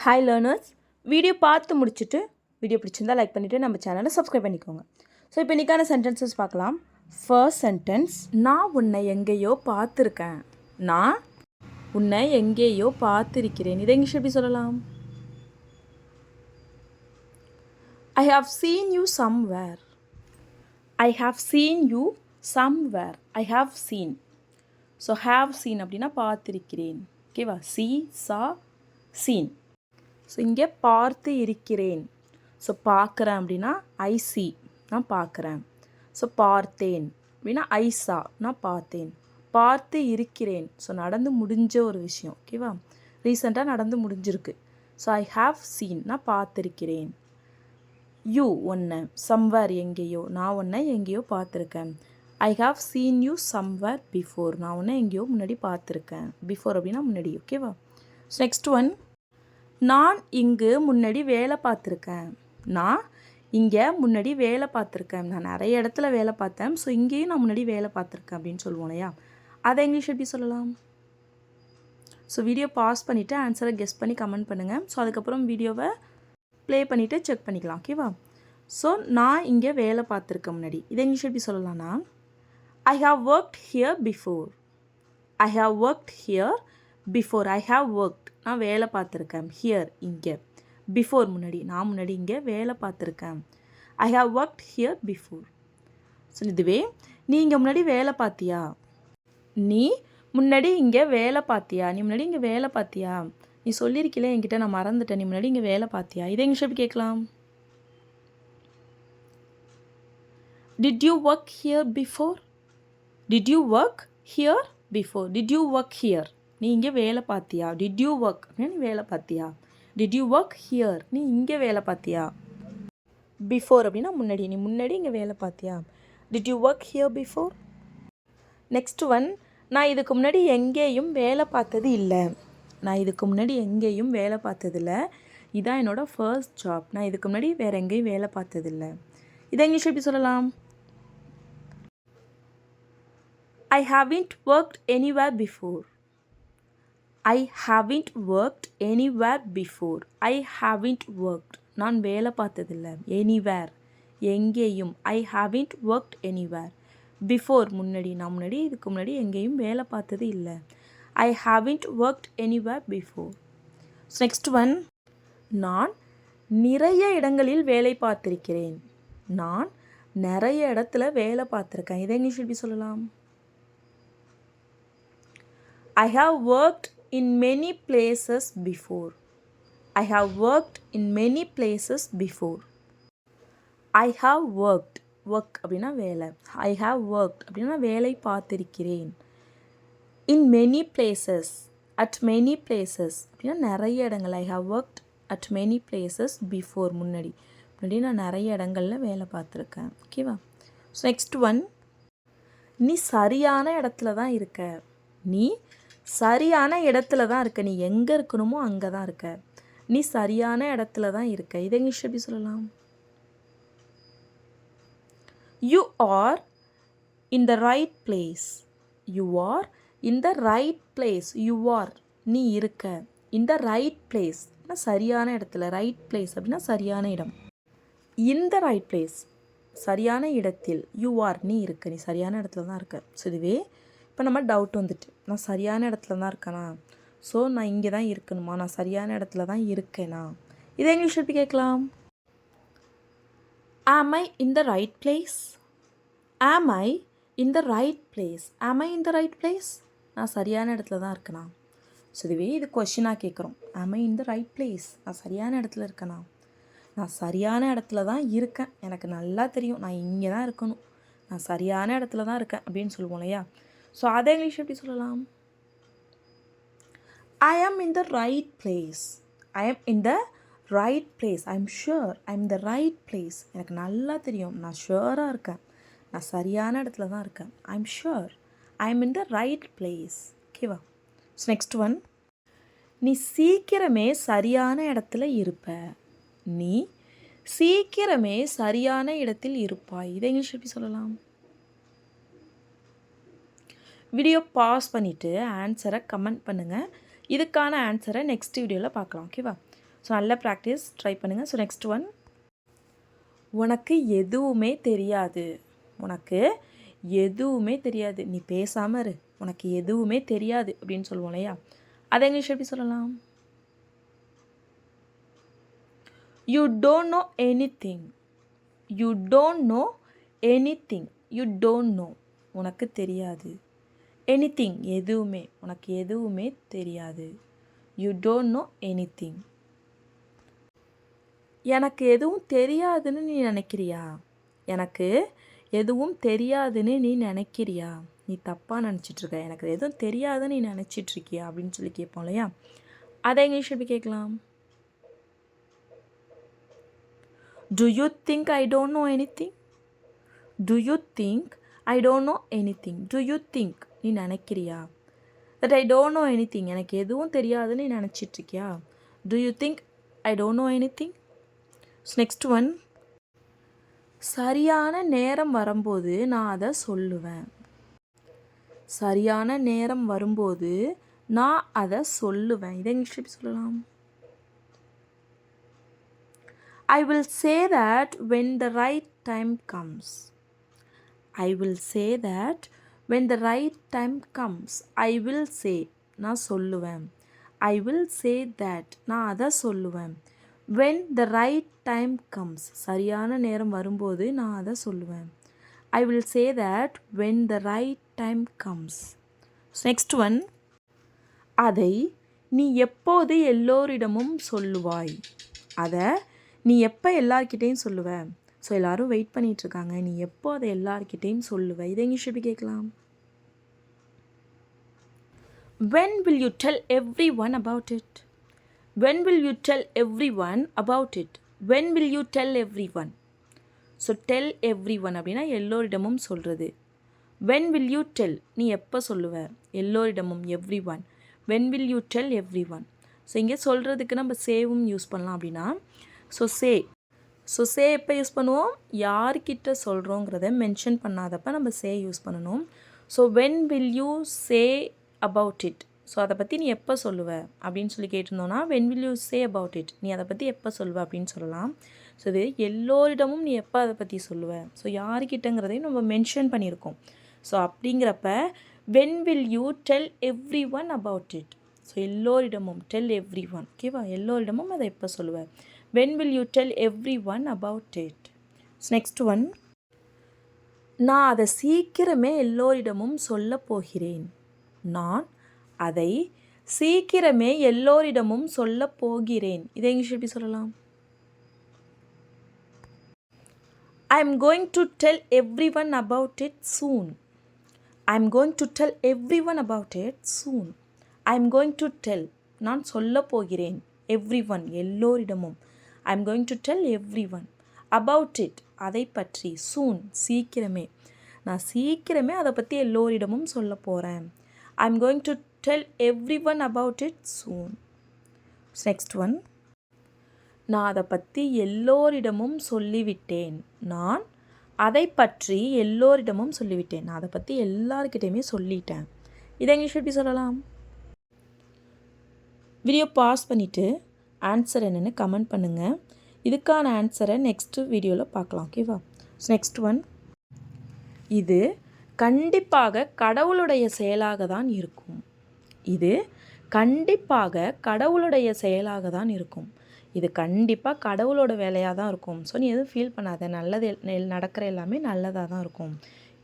Hi learners, video பார்த்து முடிச்சுட்டு video பிடிச்சிருந்தா லைக் பண்ணிவிட்டு நம்ம சேனலை சப்ஸ்கிரைப் பண்ணிக்கோங்க. ஸோ இப்போ இன்றைக்கான சென்டென்சஸ் பார்க்கலாம். ஃபர்ஸ்ட் சென்டென்ஸ், நான் உன்னை எங்கேயோ பார்த்துருக்கேன். நான் உன்னை எங்கேயோ பார்த்துருக்கிறேன். இதை இங்கிலீஷ் எப்படி சொல்லலாம்? I have seen you somewhere. I have seen you somewhere. I have seen. So have seen அப்படின்னா பார்த்திருக்கிறேன். ஓகேவா? சா சீன். ஸோ இங்கே பார்த்து இருக்கிறேன். ஸோ பார்க்குறேன் அப்படின்னா ஐ சி, நான் பார்க்குறேன். ஸோ பார்த்தேன் அப்படின்னா ஐசா, நான் பார்த்தேன். பார்த்து இருக்கிறேன். ஸோ நடந்து முடிஞ்ச ஒரு விஷயம். ஓகேவா? ரீசெண்டாக நடந்து முடிஞ்சிருக்கு. ஸோ ஐ ஹாவ் சீன், நான் பார்த்துருக்கிறேன். யூ ஒன்று, சம்வேர் எங்கேயோ, நான் ஒன்றை எங்கேயோ பார்த்துருக்கேன். I have seen you somewhere before, நான் ஒன்றை எங்கேயோ முன்னாடி பார்த்துருக்கேன். பிஃபோர் அப்படின்னா முன்னாடி. ஓகேவா? ஸோ நெக்ஸ்ட் ஒன், நான் இங்கு முன்னாடி வேலை பார்த்துருக்கேன். நான் இங்கே முன்னாடி வேலை பார்த்துருக்கேன். நான் நிறைய இடத்துல வேலை பார்த்தேன். ஸோ இங்கேயும் நான் முன்னாடி வேலை பார்த்துருக்கேன் அப்படின்னு சொல்லுவோம் இல்லையா? அதை இங்கிலீஷ் எப்படி சொல்லலாம்? ஸோ வீடியோ பாஸ் பண்ணிவிட்டு ஆன்சரை கெஸ் பண்ணி கமெண்ட் பண்ணுங்கள். ஸோ அதுக்கப்புறம் வீடியோவை ப்ளே பண்ணிவிட்டு செக் பண்ணிக்கலாம். ஓகேவா? ஸோ நான் இங்கே வேலை பார்த்துருக்கேன் முன்னாடி. இதை இங்கிலீஷ் எப்படி சொல்லலாம்னா, I have worked here before. I have worked here before. I have worked, நான் வேலை பார்த்துருக்கேன். ஹியர் இங்கே, பிஃபோர் முன்னாடி, நான் முன்னாடி இங்கே வேலை பார்த்துருக்கேன். I have worked here before. So இதுவே நீ இங்கே முன்னாடி வேலை பார்த்தியா, நீ முன்னாடி இங்கே வேலை பார்த்தியா, நீ முன்னாடி இங்கே வேலை பார்த்தியா, நீ சொல்லியிருக்கல என்கிட்ட, நான் மறந்துட்டேன், நீ முன்னாடி இங்கே வேலை பார்த்தியா. இதை இங்கிலீஷ் எப்படி கேட்கலாம்? Did you work here before? Did you work here before. Did you work here, நீ இங்கே வேலை பார்த்தியா. டிட் யூ ஒர்க் அப்படின்னா நீ வேலை பார்த்தியா. டிட் யூ ஒர்க் ஹியர், நீ இங்கே வேலை பார்த்தியா. பிஃபோர் அப்படின்னா முன்னாடி, நீ முன்னாடி இங்கே வேலை பார்த்தியா. Did you work here before. Next one, நான் இதுக்கு முன்னாடி எங்கேயும் வேலை பார்த்தது இல்லை. நான் இதுக்கு முன்னாடி எங்கேயும் வேலை பார்த்ததில்லை. இதான் என்னோடய ஃபர்ஸ்ட் ஜாப். நான் இதுக்கு முன்னாடி வேறு எங்கேயும் வேலை பார்த்ததில்லை. இதை இங்கிலீஷ் எப்படி சொல்லலாம்? I haven't worked anywhere before. I haven't worked anywhere before. I haven't worked, நான் வேலை பார்த்ததில்லை. anywhere, எங்கேயும். I haven't worked anywhere. before முன்னாடி, நான் முன்னாடி இதுக்கு முன்னாடி எங்கேயும் வேலை பார்த்தது இல்லை. I haven't worked anywhere before. next one, நான் நிறைய இடங்களில் வேலை பார்த்திருக்கிறேன். நான் நிறைய இடத்துல வேலை பார்த்துருக்கேன். இதை இங்கிலீஷ் எப்படி சொல்லலாம்? I have worked in many places before. I have worked in many places before. I have worked, work அப்படின்னா வேலை. I have worked அப்படின்னா வேலை பார்த்திருக்கிறேன். In many places, at many places அப்படின்னா நிறைய இடங்கள். I have worked at many places before முன்னாடி. முன்னாடி நான் நிறைய இடங்களில் வேலை பார்த்துருக்கேன். ஓகேவா? ஸோ நெக்ஸ்ட் ஒன், நீ சரியான இடத்துல தான் இருக்க. நீ சரியான இடத்துல தான் இருக்க. நீ எங்கே இருக்கணுமோ அங்கே தான் இருக்க. நீ சரியான இடத்துல தான் இருக்க. இதை இங்கிலீஷ் எப்படி சொல்லலாம்? You are in the right place. You are in the right place. You are, நீ இருக்க. இன் த ரைட் பிளேஸ், சரியான இடத்துல. ரைட் பிளேஸ் அப்படின்னா சரியான இடம். இன் த ரைட் பிளேஸ், சரியான இடத்தில். யூ ஆர், நீ இருக்க. நீ சரியான இடத்துல தான் இருக்க. ஸோ இதுவே இப்போ நம்ம டவுட் வந்துட்டு, நான் சரியான இடத்துல தான் இருக்கேனா, ஸோ நான் இங்கே தான் இருக்கணுமா, நான் சரியான இடத்துல தான் இருக்கேனா. இதை இங்கிலீஷ் எப்படி கேட்கலாம்? ஆம் ஐ இன் த ரைட் பிளேஸ். ஆம் ஐ இன் த ரைட் பிளேஸ். ஆம் ஐ இன் த ரைட் பிளேஸ், நான் சரியான இடத்துல தான் இருக்கேனா. ஸோ இதுவே இது கொஷினாக கேட்குறோம். ஆம் ஐ இன் த ரைட் பிளேஸ், நான் சரியான இடத்துல இருக்கேனா. நான் சரியான இடத்துல தான் இருக்கேன், எனக்கு நல்லா தெரியும், நான் இங்கே தான் இருக்கணும், நான் சரியான இடத்துல தான் இருக்கேன் அப்படின்னு சொல்லுவோம் இல்லையா? ஸோ அதை இங்கிலீஷ் எப்படி சொல்லலாம்? ஐ am in the right place. I am in the right place. I am sure I am the right place. எனக்கு நல்லா தெரியும், நான் ஷுவராக இருக்கேன், நான் சரியான இடத்துல தான் இருக்கேன். ஐ am sure I M in the right place. ஓகேவா? ஸோ நெக்ஸ்ட் ஒன், நீ சீக்கிரமே சரியான இடத்துல இருப்ப. நீ சீக்கிரமே சரியான இடத்தில் இருப்பாய். இதை இங்கிலீஷ் எப்படி சொல்லலாம்? வீடியோ பாஸ் பண்ணிவிட்டு ஆன்சரை கமெண்ட் பண்ணுங்கள். இதுக்கான ஆன்சரை நெக்ஸ்ட் வீடியோவில் பார்க்கலாம். ஓகேவா? ஸோ நல்ல ப்ராக்டிஸ் ட்ரை பண்ணுங்கள். ஸோ நெக்ஸ்ட் ஒன், உனக்கு எதுவுமே தெரியாது. உனக்கு எதுவுமே தெரியாது, நீ பேசாமல் இரு, உனக்கு எதுவுமே தெரியாது அப்படின்னு சொல்லுவோம் இல்லையா? அதை இங்கிலீஷ் எப்படி சொல்லலாம்? You don't know anything. You don't know anything. You don't know, உனக்கு தெரியாது. எனிதிங், எதுவுமே, உனக்கு எதுவுமே தெரியாது. You don't know anything. எனக்கு எதுவும் தெரியாதுன்னு நீ நினைக்கிறியா? எனக்கு எதுவும் தெரியாதுன்னு நீ நினைக்கிறியா? நீ தப்பாக நினச்சிட்ருக்க, எனக்கு எதுவும் தெரியாதுன்னு நீ நினச்சிட்ருக்கியா அப்படின்னு சொல்லி கேட்போம் இல்லையா? அதை இங்கிலீஷ் எப்படி கேட்கலாம்? Do you think I don't know anything? Do you think I don't know anything? Do you think, நீ நினைக்கிறியா? That I don't know anything, எனக்கு எதுவும் தெரியாதுன்னு நீ நினச்சிட்ருக்கியா? Do you think I don't know anything? Next one, சரியான நேரம் வரும்போது நான் அதை சொல்லுவேன். சரியான நேரம் வரும்போது நான் அதை சொல்லுவேன். இதை இங்கிலீஷ் எப்படி சொல்லலாம்? I will say that when the right time comes. I will say that when the right time comes. I will say, நான் சொல்லுவேன். I will say that, நான் அதை சொல்லுவேன். When the right time comes, சரியான நேரம் வரும்போது நான் அதை சொல்லுவேன். I will say that when the right time comes. Next one, அதை நீ எப்போது எல்லோரிடமும் சொல்லுவாய். அதை நீ எப்போ எல்லார்கிட்டையும் சொல்லுவ? ஸோ எல்லோரும் வெயிட் பண்ணிகிட்ருக்காங்க, நீ எப்போ அதை எல்லார்கிட்டையும் சொல்லுவ? இதை இங்கிலீஷ் எப்படி கேட்கலாம்? When will you tell everyone about it? When will you tell everyone about it? When will you tell everyone? So tell everyone அப்படின்னா எல்லோரிடமும் சொல்கிறது. When will you tell, நீ எப்போ சொல்லுவ? எல்லோரிடமும், everyone. When will you tell everyone? So இங்கே சொல்கிறதுக்கு நம்ம சேவும் யூஸ் பண்ணலாம் அப்படின்னா, ஸோ சே எப்போ யூஸ் பண்ணுவோம்? யார்கிட்ட சொல்கிறோங்கிறத மென்ஷன் பண்ணாதப்போ நம்ம சே யூஸ் பண்ணணும். So when will you say about it, so அதை பற்றி நீ எப்போ சொல்லுவ அப்படின்னு சொல்லி கேட்டிருந்தோன்னா, when will you say about it, நீ அதை பற்றி எப்போ சொல்லுவ அப்படின்னு சொல்லலாம். ஸோ இது எல்லோரிடமும் நீ எப்போ அதை பற்றி சொல்லுவ, ஸோ யார்கிட்டங்கிறதையும் நம்ம மென்ஷன் பண்ணியிருக்கோம். ஸோ அப்படிங்கிறப்ப when will you tell every one about it, so எல்லோரிடமும் டெல் எவ்ரி ஒன், ஓகேவா? எல்லோரிடமும் அதை எப்போ சொல்லுவேன்? When will you tell everyone about it? Next one, நான் அதை சீக்கிரமே எல்லோரிடமும் சொல்ல போகிறேன். நான் அதை சீக்கிரமே எல்லோரிடமும் சொல்ல போகிறேன். இதை இங்கிலீஷ் எப்படி சொல்லலாம்? I am going to tell everyone about it soon. I am going to tell everyone about it soon. I am going to tell, நான் சொல்ல போகிறேன். everyone, எல்லோரிடமும். I am going to tell everyone about it, அதை பற்றி. soon, சீக்கிரமே, நான் சீக்கிரமே அதை பற்றி எல்லோரிடமும் சொல்ல போகிறேன். I am going to tell everyone about it soon. Next one, நான் அதை பற்றி எல்லோரிடமும் சொல்லிவிட்டேன். நான் அதை பற்றி எல்லோரிடமும் சொல்லிவிட்டேன். நான் அதை பற்றி எல்லார்கிட்டையுமே சொல்லிட்டேன். இதை இங்கிலீஷ் எப்படி சொல்லலாம்? வீடியோ பாஸ் பண்ணிவிட்டு ஆன்சர் என்னென்னு கமெண்ட் பண்ணுங்கள். இதுக்கான ஆன்சரை நெக்ஸ்ட்டு வீடியோவில் பார்க்கலாம், ஓகேவா? நெக்ஸ்ட் ஒன், இது கண்டிப்பாக கடவுளுடைய செயலாக தான் இருக்கும். இது கண்டிப்பாக கடவுளுடைய செயலாக தான் இருக்கும். இது கண்டிப்பாக கடவுளோட வேலையாக தான் இருக்கும். ஸோ நீ எதுவும் ஃபீல் பண்ணாத, நல்லது நடக்கிற எல்லாமே நல்லதாக தான் இருக்கும்.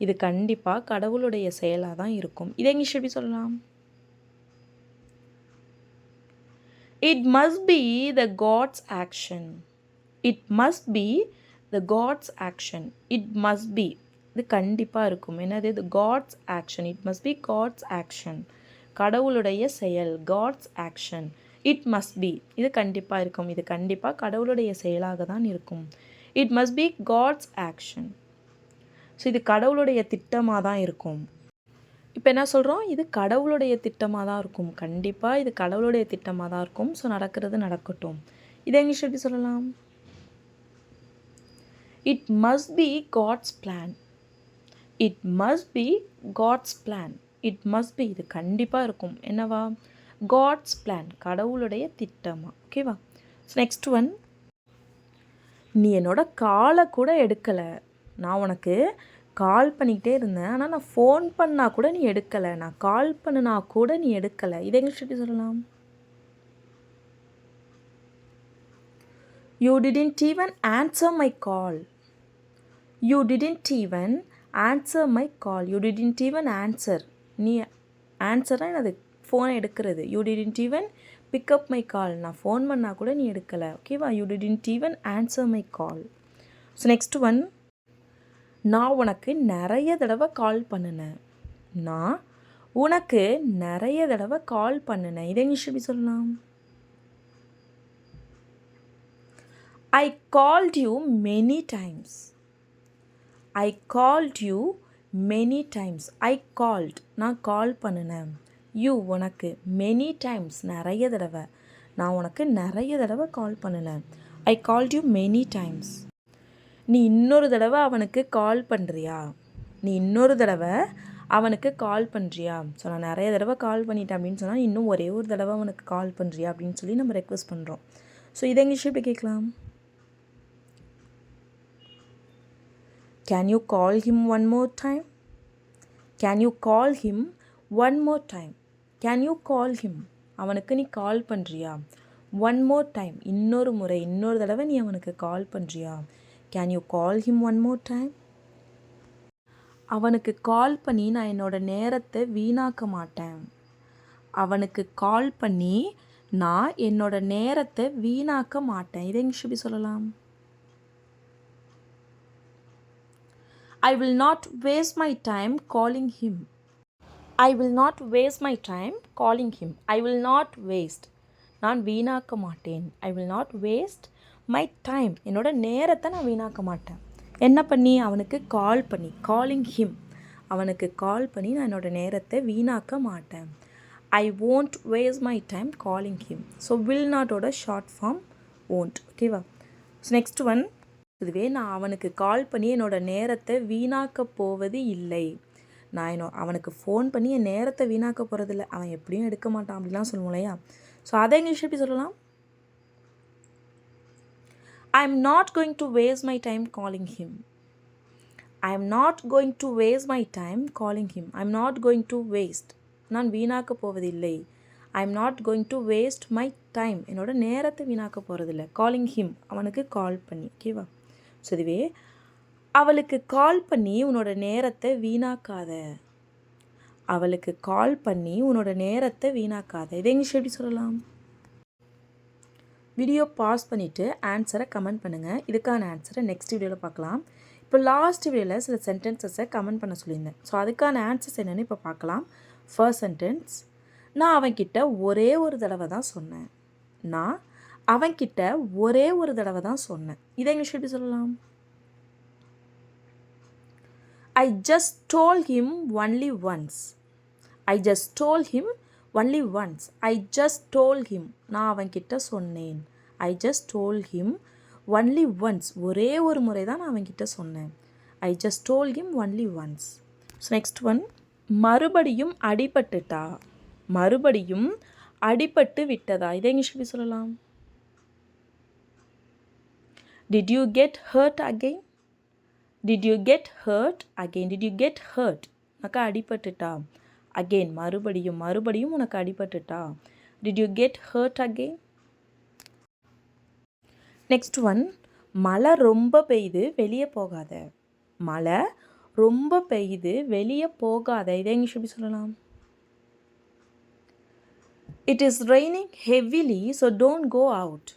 இது கண்டிப்பாக கடவுளுடைய செயலாக தான் இருக்கும். இதை இங்கிலீஷ் எப்படி சொல்லலாம்? It must be the God's action. It must be the God's action. It must be, இது கண்டிப்பாக இருக்கும். என்னது? the God's action. It must be God's action. கடவுளுடைய செயல், God's action. It must be, இது கண்டிப்பாக இருக்கும். இது கண்டிப்பாக கடவுளுடைய செயலாக தான் இருக்கும். It must be God's action. So இது கடவுளுடைய திட்டமாக தான் இருக்கும். இப்போ என்ன சொல்கிறோம்? இது கடவுளுடைய திட்டமாக தான் இருக்கும். கண்டிப்பாக இது கடவுளுடைய திட்டமாக தான் இருக்கும். ஸோ நடக்கிறது நடக்கட்டும். இதை இங்கிலீஷ் எப்படி சொல்லலாம்? It must be God's plan. It must be God's plan. It must be, இது கண்டிப்பாக இருக்கும். என்னவா? காட்ஸ் பிளான், கடவுளுடைய திட்டமாக, ஓகேவா? ஸோ நெக்ஸ்ட் ஒன், நீ என்னோட காலை கூட எடுக்கலை. நான் உனக்கு கால் பண்ணிக்கிட்டே இருந்தேன், ஆனால் நான் ஃபோன் பண்ணால் கூட நீ எடுக்கலை. நான் கால் பண்ணினா கூட நீ எடுக்கலை. இதை இங்கிலீஷ் எப்படி சொல்லலாம்? You didn't even answer my call. You didn't even answer my call. You didn't even answer. நீ ஆன்சர்னா என்னது? ஃபோனை எடுக்கிறது. You didn't even pick up my call. நான் ஃபோன் பண்ணால் கூட நீ எடுக்கலை. ஓகேவா? You didn't even answer my call. So next one, நான் உனக்கு நிறைய தடவை கால் பண்ணினேன். நான் உனக்கு நிறைய தடவை கால் பண்ணினேன். இதை இங்கிலீஷ் எப்படி சொல்லலாம்? I called you many times. I called you many times. I called, நான் கால் பண்ணினேன். You, உனக்கு, many times, நிறைய தடவை. நான் உனக்கு நிறைய தடவை கால் பண்ணினேன். I called you many times. நீ இன்னொரு தடவை அவனுக்கு கால் பண்ணுறியா? நீ இன்னொரு தடவை அவனுக்கு கால் பண்ணுறியா? ஸோ நான் நிறைய தடவை கால் பண்ணிட்டேன் அப்படின்னு சொன்னால் இன்னும் ஒரே ஒரு தடவை அவனுக்கு கால் பண்ணுறியா அப்படின்னு சொல்லி நம்ம ரெக்வஸ்ட் பண்ணுறோம். ஸோ இதை இங்கிலீஷ் எப்படி கேட்கலாம்? Can you call him one more time? Can you call him one more time? Can you call him? அவனுக்கு நீ கால் பண்ணுறியா? One more time, இன்னொரு முறை, இன்னொரு தடவை நீ அவனுக்கு கால் பண்ணுறியா? Can you call him one more time? அவனுக்கு கால் பண்ணி நான் என்னோட நேரத்தை வீணாக்க மாட்டேன். அவனுக்கு கால் பண்ணி நான் என்னோட நேரத்தை வீணாக்க மாட்டேன். இதை இங்கிலீஷ் எப்படி சொல்லலாம்? I will not waste my time calling him. I will not waste my time calling him. I will not waste, நான் வீணாக்க மாட்டேன். I will not waste my time, என்னோட நேரத்தை நான் வீணாக்க மாட்டேன். என்ன பண்ணி? அவனுக்கு கால் பண்ணி, calling him, அவனுக்கு கால் பண்ணி நான் என்னோட நேரத்தை வீணாக்க மாட்டேன். I won't waste my time calling him. So will notோட ஷார்ட் ஃபார்ம் won't. ஓகேவா? ஸோ நெக்ஸ்ட் ஒன், இதுவே நான் அவனுக்கு கால் பண்ணி என்னோட நேரத்தை வீணாக்க போவது இல்லை. நான் அவனுக்கு ஃபோன் பண்ணி என் நேரத்தை வீணாக்க போகிறதில்ல, அவன் எப்படியும் எடுக்க மாட்டான் அப்படிலாம் சொல்லுவோம் இல்லையா? ஸோ அதை இங்கிலீஷ் எப்படி சொல்லலாம்? I am not going to waste my time calling him. I am not going to waste my time calling him. I am not going to waste, நான் வீணாக்க போவதில்லை. I am not going to waste my time, என்னோட நேரத்தை வீணாக்க போகிறதில்ல. calling him, அவனுக்கு கால் பண்ணி. ஓகேவா? ஸோ இதுவே அவளுக்கு கால் பண்ணி உன்னோட நேரத்தை வீணாக்காத. அவளுக்கு கால் பண்ணி உன்னோட நேரத்தை வீணாக்காத. இதை இங்கிலீஷ் எப்படி சொல்லலாம்? வீடியோ பாஸ் பண்ணிவிட்டு ஆன்சரை கமெண்ட் பண்ணுங்கள். இதுக்கான ஆன்சரை நெக்ஸ்ட் வீடியோவில் பார்க்கலாம். இப்போ லாஸ்ட் வீடியோவில் சில சென்டென்சஸை கமெண்ட் பண்ண சொல்லியிருந்தேன். ஸோ அதுக்கான ஆன்சர்ஸ் என்னென்னு இப்போ பார்க்கலாம். ஃபர்ஸ்ட் சென்டென்ஸ், நான் அவன்கிட்ட ஒரே ஒரு தடவை தான் சொன்னேன். நான் அவன்கிட்ட ஒரே ஒரு தடவை தான் சொன்னேன். இதை இங்கிலீஷ் எப்படி சொல்லலாம்? I just told him only once. I just told him only once. I just told him, நான் அவன்கிட்ட சொன்னேன். I just told him only once. ஒரே ஒரு முறை தான் நான் அவன்கிட்ட சொன்னேன். I just told him only once. So next one, மறுபடியும் அடிபட்டுட்டா. மறுபடியும் அடிபட்டு விட்டதா. இதை இங்கிலீஷ் எப்படி சொல்லலாம்? Did you get hurt again? Did you get hurt again? Did you get hurt? உனக்கு அடிபட்டுட்டா. Again, மறுபடியும், மறுபடியும் உனக்கு அடிபட்டுட்டா. Did you get hurt again? Next one, மழை ரொம்ப பெய்யுது, வெளியே போகாத. மழை ரொம்ப பெய்யுது, வெளியே போகாத. இதை இங்கிலீஷ் எப்படி சொல்லலாம்? It is raining heavily, so don't go out.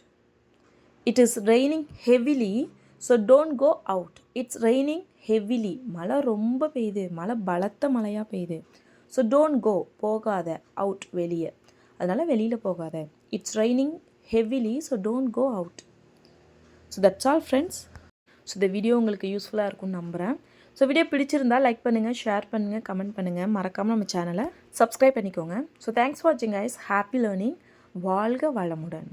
It is raining heavily, so don't go out. It's raining heavily. மழை ரொம்ப பெய்யுது, மழை பலத்த மழையாக பெய்யுது. ஸோ டோன்ட் கோ, போகாத, அவுட், வெளியே. அதனால் வெளியில் போகாத. It's raining heavily, so don't go out. So that's all friends. ஸோ இந்த வீடியோ உங்களுக்கு யூஸ்ஃபுல்லாக இருக்கும்னு நம்புகிறேன். ஸோ வீடியோ பிடிச்சிருந்தால் லைக் பண்ணுங்கள், ஷேர் பண்ணுங்கள், கமெண்ட் பண்ணுங்கள். மறக்காமல் நம்ம சேனலை சப்ஸ்கிரைப் பண்ணிக்கோங்க. ஸோ தேங்க்ஸ் ஃபார் வாட்சிங் கைஸ். Happy learning. வாழ்க வளமுடன்.